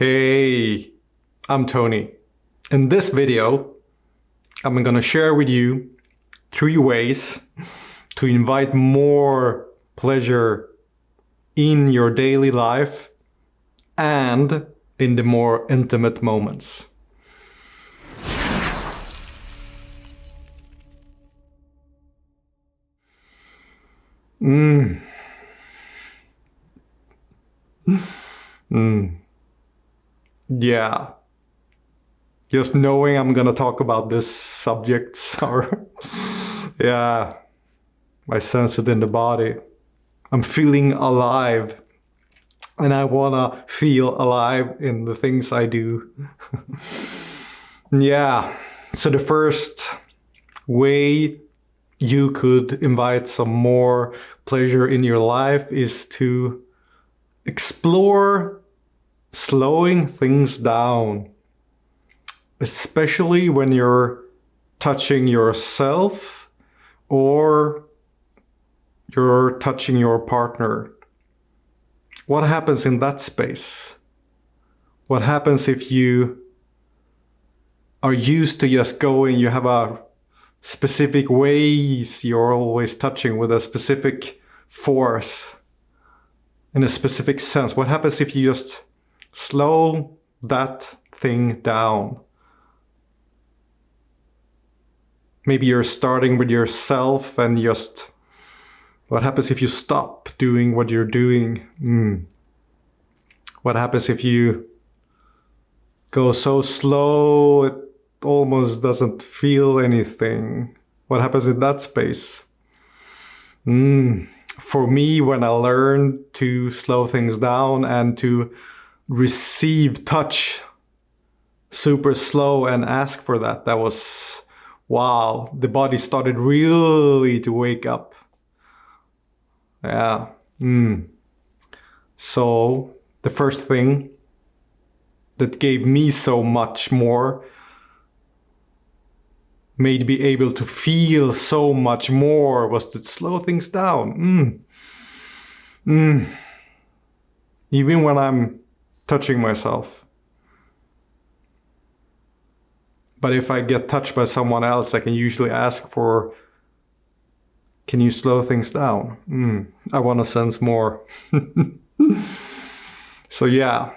Hey, I'm Tony. In this video, I'm gonna share with you 3 ways to invite more pleasure in your daily life and in the more intimate moments. Yeah. Just knowing I'm gonna talk about this subject, or yeah, I sense it in the body. I'm feeling alive, and I wanna feel alive in the things I do. Yeah, so the first way you could invite some more pleasure in your life is to explore slowing things down, especially when you're touching yourself or you're touching your partner. What happens in that space? What happens if you are used to just going, you have a specific ways you're always touching with a specific force, in a specific sense? What happens if you just slow that thing down? Maybe you're starting with yourself and just, what happens if you stop doing what you're doing? What happens if you go so slow it almost doesn't feel anything? What happens in that space? For me, when I learned to slow things down and to receive touch super slow and ask for that, that was, wow, the body started really to wake up. Yeah. So the first thing that gave me so much more, made me able to feel so much more, was to slow things down. Even when I'm touching myself. But if I get touched by someone else, I can usually ask for, can you slow things down? I want to sense more. So yeah,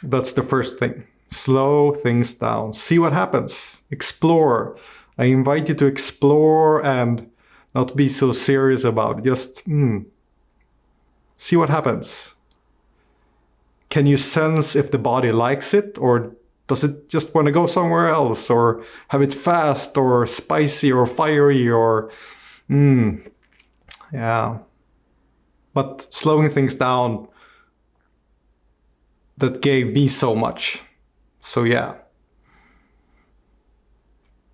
that's the first thing. Slow things down. See what happens. Explore. I invite you to explore and not be so serious about it. Just see what happens. Can you sense if the body likes it, or does it just want to go somewhere else, or have it fast or spicy or fiery or yeah. But slowing things down, that gave me so much. So yeah.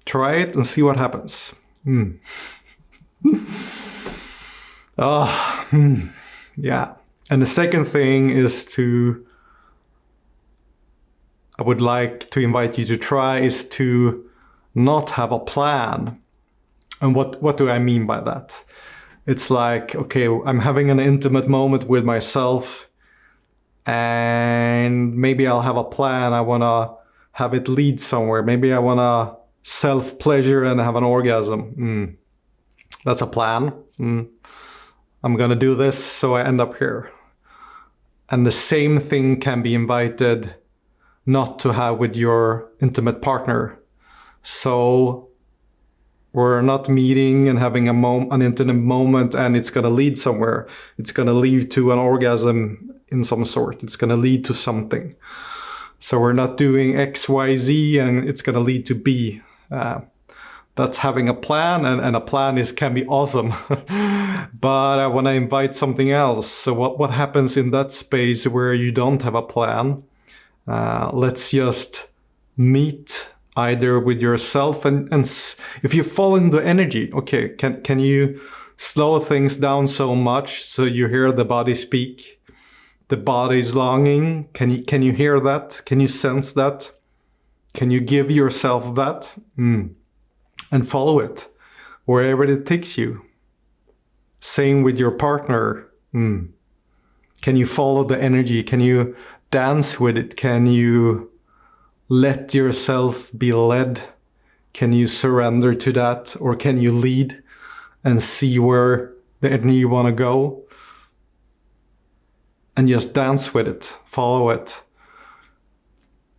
Try it and see what happens. Yeah. And the second thing is I would like to invite you to try is to not have a plan. And what do I mean by that? It's like, okay, I'm having an intimate moment with myself, and maybe I'll have a plan. I want to have it lead somewhere. Maybe I want to self-pleasure and have an orgasm. That's a plan. I'm going to do this, so I end up here. And the same thing can be invited not to have with your intimate partner. So we're not meeting and having an intimate moment and it's going to lead somewhere. It's going to lead to an orgasm in some sort. It's going to lead to something. So we're not doing X, Y, Z and it's going to lead to B. That's having a plan, and a plan can be awesome. But I want to invite something else. So what happens in that space where you don't have a plan? Let's just meet either with yourself and if you fall in the energy, okay, can you slow things down so much so you hear the body speak? The body is longing. Can you hear that? Can you sense that? Can you give yourself that? And follow it wherever it takes you. Same with your partner. Can you follow the energy? Can you dance with it? Can you let yourself be led? Can you surrender to that? Or can you lead and see where the energy you want to go? And just dance with it, follow it.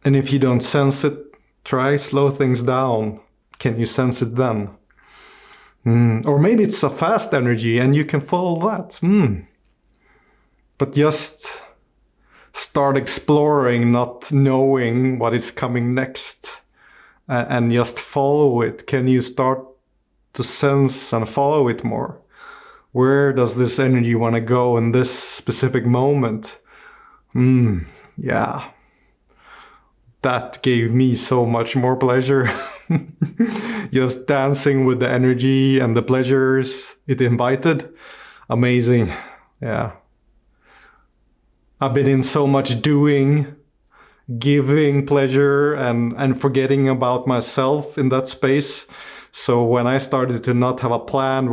And if you don't sense it, try slow things down. Can you sense it then? Or maybe it's a fast energy and you can follow that. But just start exploring, not knowing what is coming next, and just follow it. Can you start to sense and follow it more? Where does this energy want to go in this specific moment? Yeah. That gave me so much more pleasure. Just dancing with the energy and the pleasures it invited. Amazing. Yeah. I've been in so much doing, giving pleasure and forgetting about myself in that space. So when I started to not have a plan,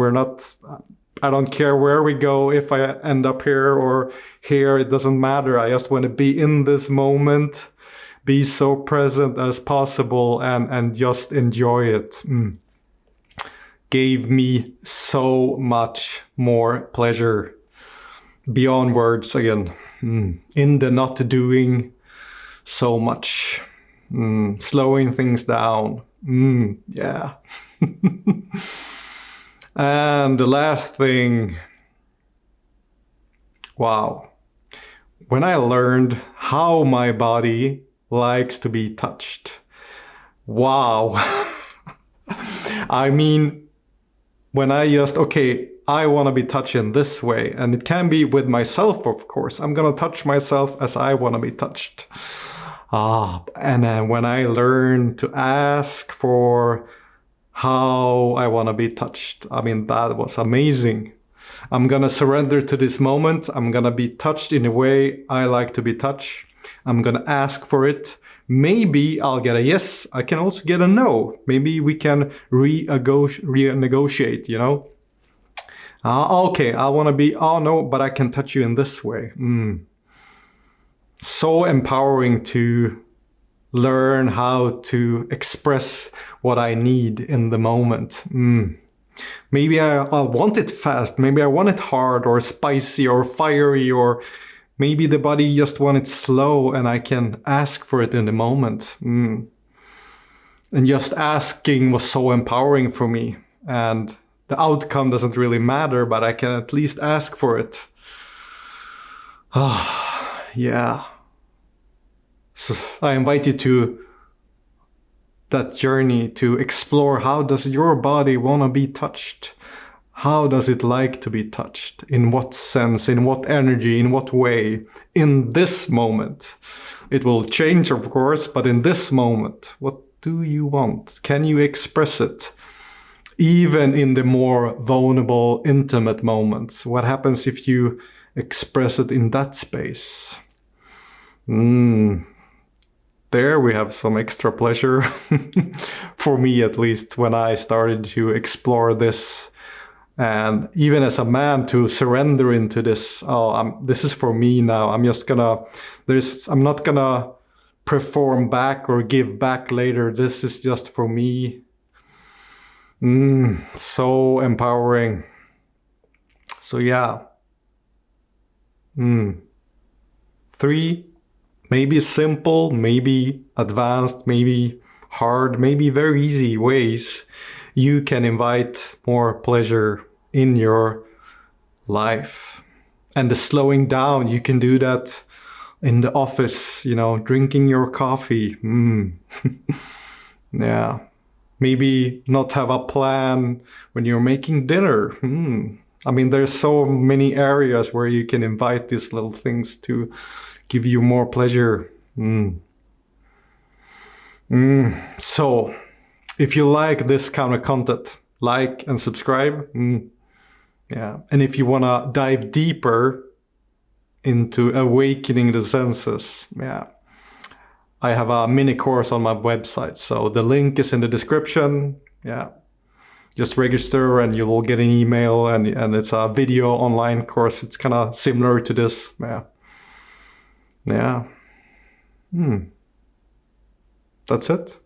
I don't care where we go, if I end up here or here, it doesn't matter. I just want to be in this moment, be so present as possible and just enjoy it. Gave me so much more pleasure beyond words again. In the not doing so much, slowing things down. Yeah. And the last thing, wow. When I learned how my body likes to be touched. Wow. I mean, when I just, I want to be touched in this way. And it can be with myself, of course. I'm going to touch myself as I want to be touched. And then when I learned to ask for how I want to be touched, I mean, that was amazing. I'm going to surrender to this moment. I'm going to be touched in a way I like to be touched. I'm going to ask for it. Maybe I'll get a yes. I can also get a no. Maybe we can renegotiate, you know? Okay, I want to be, no, but I can touch you in this way. So empowering to learn how to express what I need in the moment. Maybe I want it fast. Maybe I want it hard or spicy or fiery, or maybe the body just wants it slow and I can ask for it in the moment. And just asking was so empowering for me. And the outcome doesn't really matter, but I can at least ask for it. Yeah. So I invite you to that journey to explore, how does your body want to be touched? How does it like to be touched? In what sense? In what energy? In what way? In this moment. It will change, of course, but in this moment, what do you want? Can you express it? Even in the more vulnerable, intimate moments. What happens if you express it in that space? There we have some extra pleasure, for me at least, when I started to explore this. And even as a man, to surrender into this, this is for me now. I'm not gonna perform back or give back later. This is just for me. So empowering. So yeah. 3, maybe simple, maybe advanced, maybe hard, maybe very easy ways you can invite more pleasure in your life. And the slowing down, you can do that in the office, drinking your coffee. Yeah. Maybe not have a plan when you're making dinner. I mean, there's so many areas where you can invite these little things to give you more pleasure. So, if you like this kind of content, like and subscribe. Yeah. And if you want to dive deeper into awakening the senses, I have a mini course on my website. So the link is in the description. Yeah. Just register and you will get an email, and it's a video online course. It's kind of similar to this. Yeah. That's it.